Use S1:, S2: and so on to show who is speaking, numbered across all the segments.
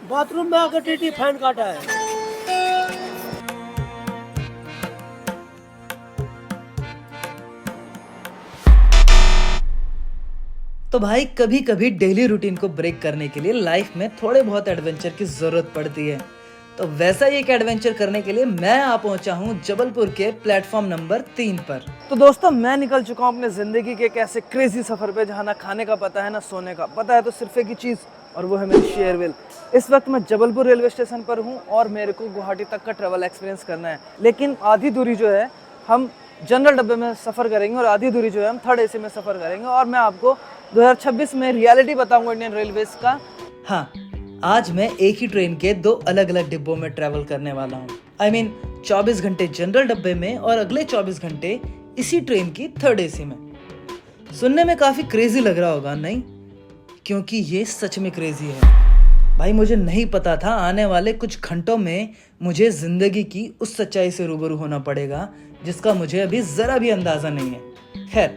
S1: Bathroom में आकर TT fan काटा है।
S2: तो भाई कभी कभी डेली रूटीन को ब्रेक करने के लिए लाइफ में थोड़े बहुत एडवेंचर की जरूरत पड़ती है। तो वैसा ही एक एडवेंचर करने के लिए मैं आ पहुंचा हूं जबलपुर के प्लेटफॉर्म नंबर 3 पर। तो दोस्तों मैं निकल चुका हूं अपने जिंदगी के एक ऐसे क्रेजी सफर पे जहां ना खाने का पता है ना सोने का पता है, तो सिर्फ एक ही चीज और वो है मेरी शेयरविल। इस वक्त मैं जबलपुर रेलवे स्टेशन पर हूँ और मेरे को गुवाहाटी तक का ट्रेवल एक्सपीरियंस करना है, लेकिन आधी दूरी जो है हम जनरल डब्बे में सफ़र करेंगे और आधी दूरी जो है हम थर्ड एसी में सफ़र करेंगे और मैं आपको 2026 में रियलिटी बताऊंगा इंडियन रेलवेज का। हाँ, आज मैं एक ही ट्रेन के 2 अलग अलग डिब्बों में ट्रैवल करने वाला हूँ। I mean 24 घंटे जनरल डब्बे में और अगले 24 घंटे इसी ट्रेन की थर्ड एसी में। सुनने में काफ़ी क्रेजी लग रहा होगा नहीं? क्योंकि ये सच में क्रेजी है भाई। मुझे नहीं पता था आने वाले कुछ घंटों में मुझे ज़िंदगी की उस सच्चाई से रूबरू होना पड़ेगा जिसका मुझे अभी ज़रा भी अंदाज़ा नहीं है। खैर,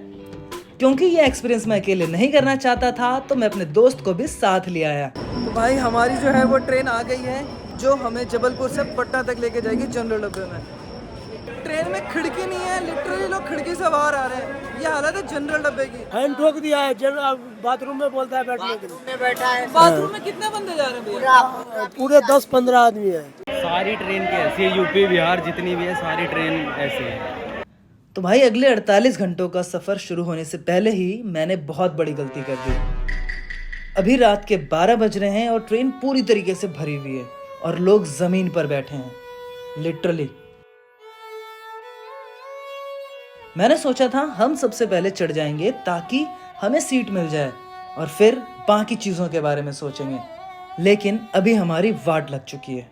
S2: क्योंकि ये एक्सपीरियंस मैं अकेले नहीं करना चाहता था तो मैं अपने दोस्त को भी साथ ले आया। तो भाई हमारी जो है वो ट्रेन आ गई है जो हमें जबलपुर से पटना तक लेके जाएगी जनरल डब्बे में। ट्रेन में खिड़की नहीं है, लिटरली लोग खिड़की से बाहर आ रहे हैं। ये हालत है जनरल डब्बे की।
S1: फैन ठोक दिया है, बाथरूम में बोलता है बैठने के लिए।
S3: बैठा है।
S2: बाथरूम में कितने बंदे जा रहे हैं भैया?
S1: पूरे 10-15 आदमी है।
S4: सारी ट्रेन की ऐसी है, यूपी बिहार जितनी भी है सारी ट्रेन ऐसी है।
S2: तो भाई अगले 48 घंटों का सफ़र शुरू होने से पहले ही मैंने बहुत बड़ी गलती कर दी। अभी रात के 12 बज रहे हैं और ट्रेन पूरी तरीके से भरी हुई है और लोग ज़मीन पर बैठे हैं लिटरली। मैंने सोचा था हम सबसे पहले चढ़ जाएंगे ताकि हमें सीट मिल जाए और फिर बाकी चीज़ों के बारे में सोचेंगे, लेकिन अभी हमारी वाट लग चुकी है।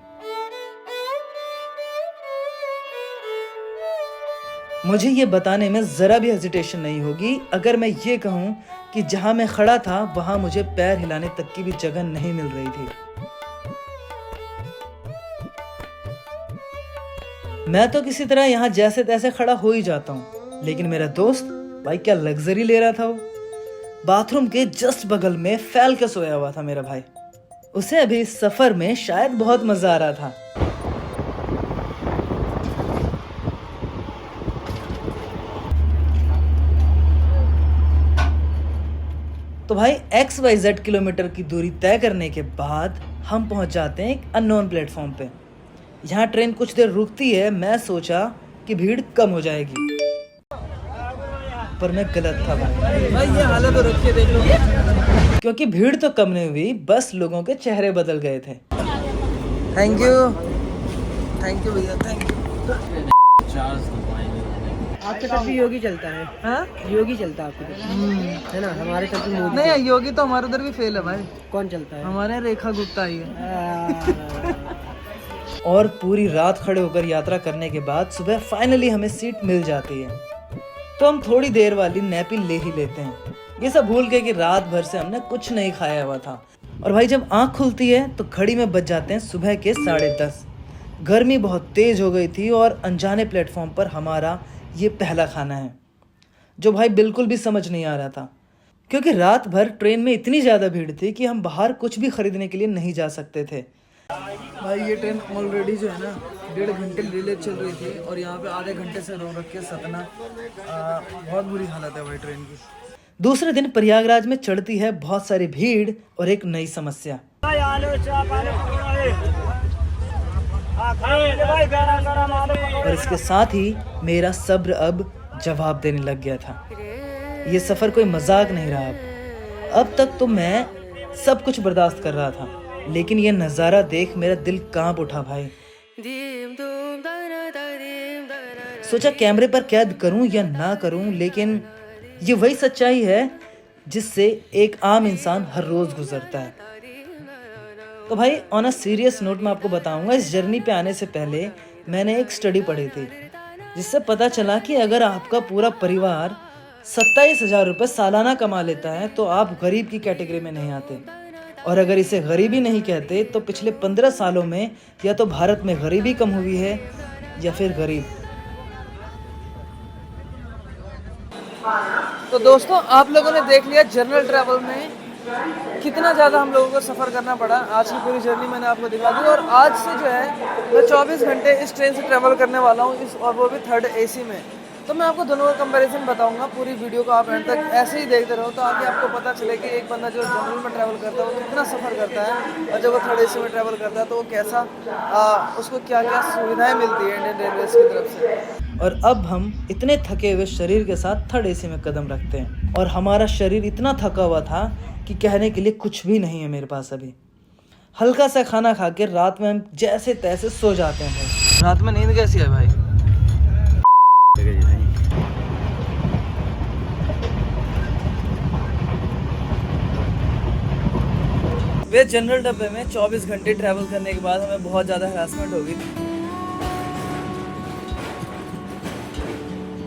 S2: मुझे ये बताने में ज़रा भी हेजिटेशन नहीं होगी अगर मैं ये कहूँ कि जहाँ मैं खड़ा था वहाँ मुझे पैर हिलाने तक की भी जगह नहीं मिल रही थी। मैं तो किसी तरह यहाँ जैसे तैसे खड़ा हो ही जाता हूँ, लेकिन मेरा दोस्त भाई क्या लग्जरी ले रहा था वो। बाथरूम के जस्ट बगल में फैल के सोया हुआ था मेरा भाई। उसे अभी इस सफ़र में शायद बहुत मज़ा आ रहा था। तो भाई XYZ किलोमीटर की दूरी तय करने के बाद हम पहुंच जाते हैं एक अननोन प्लेटफॉर्म पे। यहाँ ट्रेन कुछ देर रुकती है। मैं सोचा कि भीड़ कम हो जाएगी, पर मैं गलत था भाई। ये हालत हो रखी है देख लो। क्योंकि भीड़ तो कम नहीं हुई, बस लोगों के चेहरे बदल गए थे। थैंक यू भैया, थैंक यू।
S3: आपके तरफ भी योगी चलता है?
S2: हाँ,
S3: योगी चलता है आपके तरफ, है ना? हमारे तरफ भी मोदी।
S2: नहीं योगी तो हमारे उधर भी फेल है भाई।
S3: कौन चलता है?
S2: हमारे रेखा गुप्ता ही है। और पूरी रात खड़े होकर यात्रा करने के बाद सुबह फाइनली हमें सीट मिल जाती है, तो हम थोड़ी देर वाली नैपी ले ही लेते हैं। ये सब भूल गए कि रात भर से हमने कुछ नहीं खाया हुआ था। और भाई जब आँख खुलती है तो घड़ी में बज जाते हैं सुबह के 10:30। गर्मी बहुत तेज़ हो गई थी और अनजाने प्लेटफॉर्म पर हमारा ये पहला खाना है जो भाई बिल्कुल भी समझ नहीं आ रहा था, क्योंकि रात भर ट्रेन में इतनी ज़्यादा भीड़ थी कि हम बाहर कुछ भी खरीदने के लिए नहीं जा सकते थे। भाई ये ट्रेन ऑलरेडी जो है ना 1.5 घंटे डिले चल रही थी और यहाँ पे आधे घंटे से रोक रख के सतना। बहुत बुरी हालत है भाई ट्रेन की। दूसरे दिन प्रयागराज में चढ़ती है बहुत सारी भीड़ और एक नई समस्या। और इसके साथ ही मेरा सब्र अब जवाब देने लग गया था। ये सफ़र कोई मजाक नहीं रहा। अब तक तो मैं सब कुछ बर्दाश्त कर रहा था, लेकिन ये नज़ारा देख मेरा दिल कांप उठा भाई। सोचा कैमरे पर कैद करूं या ना करूं, लेकिन ये वही सच्चाई है जिससे एक आम इंसान हर रोज़ गुजरता है। तो भाई ऑन अ सीरियस नोट मैं आपको बताऊंगा, इस जर्नी पे आने से पहले मैंने एक स्टडी पढ़ी थी जिससे पता चला कि अगर आपका पूरा परिवार 27,000 रुपये सालाना कमा लेता है तो आप गरीब की कैटेगरी में नहीं आते। और अगर इसे गरीबी नहीं कहते तो पिछले 15 सालों में या तो भारत में गरीबी कम हुई है या फिर गरीब। तो दोस्तों आप लोगों ने देख लिया जनरल ट्रैवल में कितना ज़्यादा हम लोगों को सफ़र करना पड़ा। आज की पूरी जर्नी मैंने आपको दिखा दी और आज से जो है मैं 24 घंटे इस ट्रेन से ट्रैवल करने वाला हूँ, इस और वो भी थर्ड एसी में। तो मैं आपको दोनों का कंपैरिजन बताऊंगा। पूरी वीडियो को आप एंड तक ऐसे ही देखते रहो तो आगे आपको पता चले कि एक बंदा जो जनरल में ट्रैवल करता है वो कितना सफ़र करता है, और जब वो थर्ड एसी में ट्रैवल करता है तो वो कैसा उसको क्या क्या सुविधाएँ मिलती है इंडियन रेलवेज़ की तरफ से। और अब हम इतने थके हुए शरीर के साथ थर्ड एसी में कदम रखते हैं, और हमारा शरीर इतना थका हुआ था कि कहने के लिए कुछ भी नहीं है मेरे पास अभी। हल्का सा खाना खा के रात में हम जैसे तैसे सो जाते हैं भाई। रात में नींद कैसी है भाई? वे जनरल डब्बे में 24 घंटे ट्रैवल करने के बाद हमें बहुत ज़्यादा हरासमेंट हो गई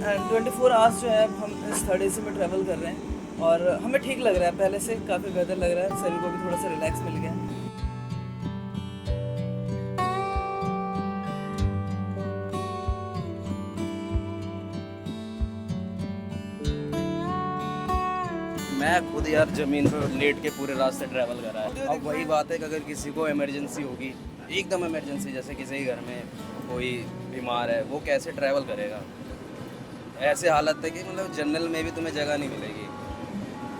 S2: एंड 24 आवर्स जो है हम इस थर्ड एसी में ट्रैवल कर रहे हैं और हमें ठीक लग रहा है, पहले से काफ़ी बेहतर लग रहा है, शरीर को भी थोड़ा सा रिलैक्स मिल गया।
S4: मैं खुद यार ज़मीन पर लेट के पूरे रास्ते ट्रैवल कर रहा है। अब वही बात है कि अगर किसी को इमरजेंसी होगी, एकदम इमरजेंसी, जैसे किसी के घर में कोई बीमार है, वो कैसे ट्रैवल करेगा? ऐसे हालत है कि मतलब जनरल में भी तुम्हें जगह नहीं मिलेगी,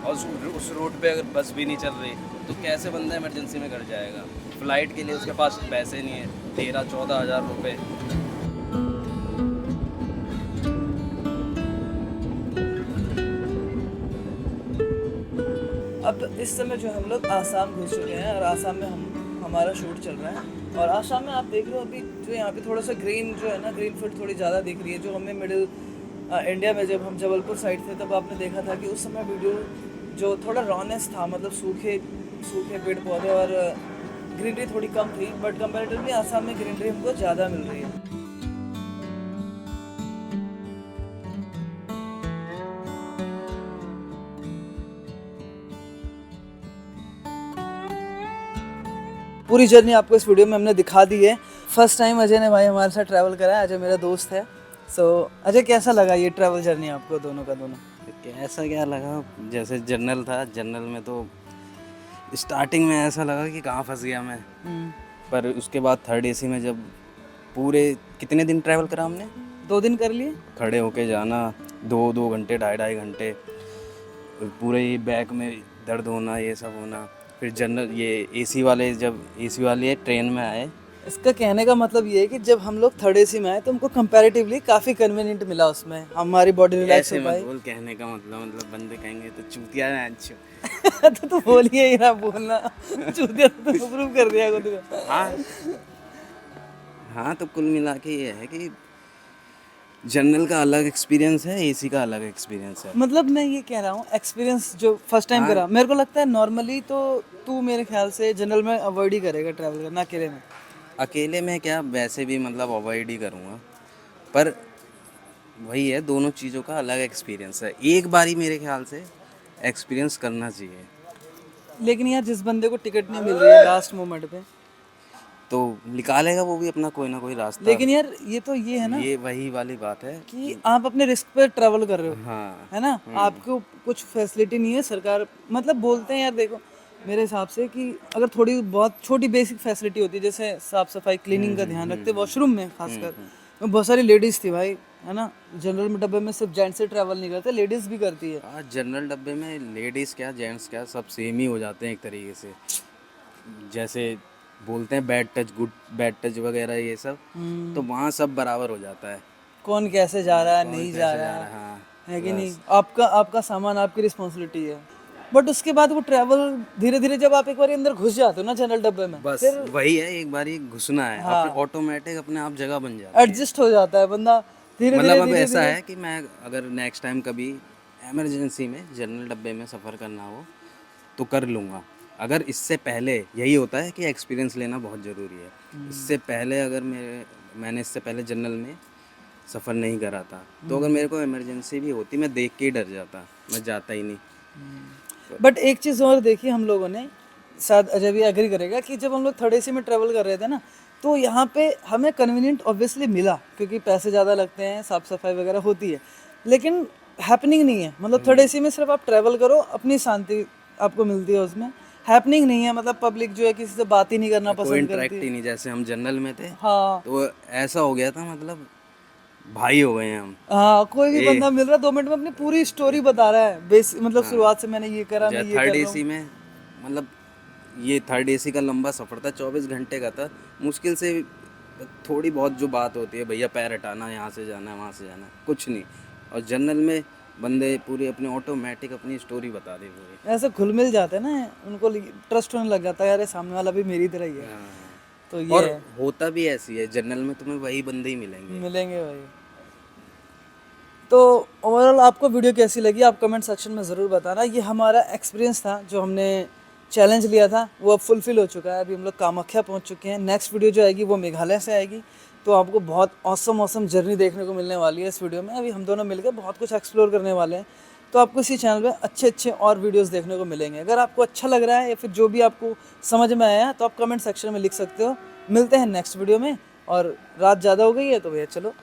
S4: और उस रूट पे अगर बस भी नहीं चल रही तो कैसे बंदा इमरजेंसी में घर जाएगा? फ़्लाइट के लिए उसके पास पैसे नहीं है, 13-14 हज़ार रुपये।
S2: अब इस समय जो हम लोग आसाम घुस चुके हैं और आसाम में हमारा शूट चल रहा है, और आसाम में आप देख रहे हो अभी जो यहाँ पे थोड़ा सा ग्रीन जो है ना, ग्रीन फील्ड थोड़ी ज़्यादा दिख रही है। जो हमें मिडिल इंडिया में जब हम जबलपुर साइड थे तब आपने देखा था कि उस समय वीडियो जो थोड़ा रॉनेस था, मतलब सूखे पेड़ पौधे और ग्रीनरी थोड़ी कम थी, बट कंपैरेटिवली आसाम में ग्रीनरी हमको ज़्यादा मिल रही है। पूरी जर्नी आपको इस वीडियो में हमने दिखा दी है। फर्स्ट टाइम अजय ने भाई हमारे साथ ट्रैवल करा है। अजय मेरा दोस्त है। सो अजय, कैसा लगा ये ट्रैवल जर्नी आपको दोनों का दोनों?
S4: कैसा क्या लगा? जैसे जनरल था, जनरल में तो स्टार्टिंग में ऐसा लगा कि कहाँ फंस गया मैं, पर उसके बाद थर्ड एसी में जब पूरे कितने दिन ट्रैवल करा हमने?
S2: 2 दिन कर लिए।
S4: खड़े होके जाना 2 घंटे, 2.5 घंटे, पूरे ये बैक में दर्द होना, ये सब होना। फिर जनरल ये एसी वाले ट्रेन में आए।
S2: इसका कहने का मतलब ये है कि जब हम लोग थर्ड एसी में आए तो हमको कंपैरेटिवली काफ़ी कन्वीनियंट मिला, उसमें हमारी बॉडी रिलैक्स हो पाई।
S4: बोल, कहने का मतलब बंदे कहेंगे तो चूतिया है अच्छा।
S2: तो तू बोलिए ही ना, बोलना चूतिया तो प्रूव कर दिया खुद को।
S4: हाँ, तो कुल मिला के ये है कि जनरल का अलग एक्सपीरियंस है, एसी का अलग एक्सपीरियंस है।
S2: मतलब मैं ये कह रहा हूँ, एक्सपीरियंस जो फर्स्ट टाइम करा, मेरे को लगता है नॉर्मली तो तू मेरे ख्याल से जनरल में अवॉइड ही करेगा ट्रैवल करना अकेले में।
S4: अकेले में क्या, वैसे भी मतलब अवॉइड ही करूँगा, पर वही है, दोनों चीज़ों का अलग एक्सपीरियंस है। एक बारी मेरे ख्याल से एक्सपीरियंस करना चाहिए।
S2: लेकिन यार जिस बंदे को टिकट नहीं मिल रही है लास्ट मोमेंट पे,
S4: तो निकालेगा वो भी अपना कोई ना कोई रास्ता।
S2: लेकिन यार ये तो ये है ना,
S4: ये वही वाली बात है
S2: कि आप अपने रिस्क पे ट्रैवल कर रहे हो।
S4: हाँ,
S2: है ना, आपको कुछ फैसिलिटी नहीं है। सरकार मतलब बोलते हैं यार, देखो मेरे हिसाब से कि अगर थोड़ी बहुत छोटी बेसिक फैसिलिटी होती है, जैसे साफ सफाई, क्लीनिंग का ध्यान रखते, वॉशरूम में खासकर। बहुत सारी लेडीज़ थी भाई, है ना। जनरल में डब्बे में सिर्फ जेंट्स से ट्रैवल नहीं करते, लेडीज़ भी करती है।
S4: हाँ, जनरल डब्बे में लेडीज़ क्या जेंट्स क्या सब सेम ही हो जाते हैं एक तरीके से। जैसे बोलते हैं bad touch, good bad touch वगैरह ये सब, तो वहाँ सब बराबर हो जाता है।
S2: कौन कैसे जा रहा है, नहीं जा रहा है,
S4: हाँ,
S2: है कि नहीं। आपका सामान आपकी रिस्पॉन्सिबिलिटी है। बट उसके बाद वो ट्रैवल धीरे धीरे, जब आप एक बार अंदर घुस जाते हो ना जनरल डब्बे में,
S4: बस
S2: फिर
S4: वही है, एक बार ही घुसना है।
S2: हाँ,
S4: ऑटोमेटिक अपने आप जगह बन जाता है,
S2: एडजस्ट हो जाता है बंदा धीरे धीरे।
S4: मतलब अब ऐसा है कि मैं अगर नेक्स्ट टाइम कभी इमरजेंसी में जनरल डब्बे में सफ़र करना हो तो कर लूँगा। अगर इससे पहले यही होता है कि एक्सपीरियंस लेना बहुत ज़रूरी है। इससे पहले अगर मैंने इससे पहले जनरल में सफ़र नहीं करा था, तो अगर मेरे को इमरजेंसी भी होती, मैं देख के ही डर जाता, मैं जाता ही नहीं।
S2: बट एक चीज़ और देखी हम लोगों ने, शायद अजय भी एग्री करेगा, कि जब हम लोग थर्ड एसी में ट्रैवल कर रहे थे ना, तो यहाँ पे हमें कन्वीनियंट ऑब्वियसली मिला, क्योंकि पैसे ज़्यादा लगते हैं, साफ़ सफाई वगैरह होती है, लेकिन हैपनिंग नहीं है। मतलब थर्ड एसी में सिर्फ आप ट्रैवल करो, अपनी शांति आपको मिलती है उसमें, हैपनिंग नहीं है, मतलब पब्लिक जो है किसी से बात ही नहीं करना
S4: कोई
S2: पसंद
S4: इंटरेक्ट
S2: करती
S4: ही नहीं, जैसे हम जनरल में थे
S2: हाँ
S4: तो ऐसा हो गया था, मतलब भाई हो गए हैं हम।
S2: हाँ, कोई भी बंदा मिल रहा है 2 मिनट में अपनी पूरी स्टोरी बता रहा है, बेस मतलब शुरुआत से मैंने ये करा, मैं ये
S4: थर्ड
S2: कर रहा
S4: एसी
S2: हूँ।
S4: में, मतलब ये थर्ड एसी का लंबा सफ़र था, 24 घंटे का था। मुश्किल से थोड़ी बहुत जो बात होती है, भैया पैर हटाना, यहाँ से जाना है, वहाँ से जाना है, कुछ नहीं। और जनरल में बंदे पूरी अपनी ऑटोमेटिक अपनी स्टोरी बता दे पूरी।
S2: ऐसे घुल मिल जाते हैं ना, उनको ट्रस्ट होने लग जाता है, यार सामने वाला भी मेरी तरह ही है,
S4: हाँ।
S2: तो ये
S4: और
S2: है।
S4: होता भी ऐसी है, जनरल में तुम्हें वही बंदे ही मिलेंगे।
S2: मिलेंगे भाई। तो ओवरऑल आपको वीडियो कैसी लगी आप कमेंट सेक्शन में ज़रूर बताना। ये हमारा एक्सपीरियंस था, जो हमने चैलेंज लिया था वो अब फुलफ़िल हो चुका है। अभी हम लोग कामाख्या पहुंच चुके हैं। नेक्स्ट वीडियो जो आएगी वो मेघालय से आएगी, तो आपको बहुत ऑसम जर्नी देखने को मिलने वाली है इस वीडियो में। अभी हम दोनों मिलकर बहुत कुछ एक्सप्लोर करने वाले हैं, तो आपको इसी चैनल पे अच्छे और वीडियोस देखने को मिलेंगे। अगर आपको अच्छा लग रहा है या फिर जो भी आपको समझ में आया तो आप कमेंट सेक्शन में लिख सकते हो। मिलते हैं नेक्स्ट वीडियो में। और रात ज़्यादा हो गई है तो भैया चलो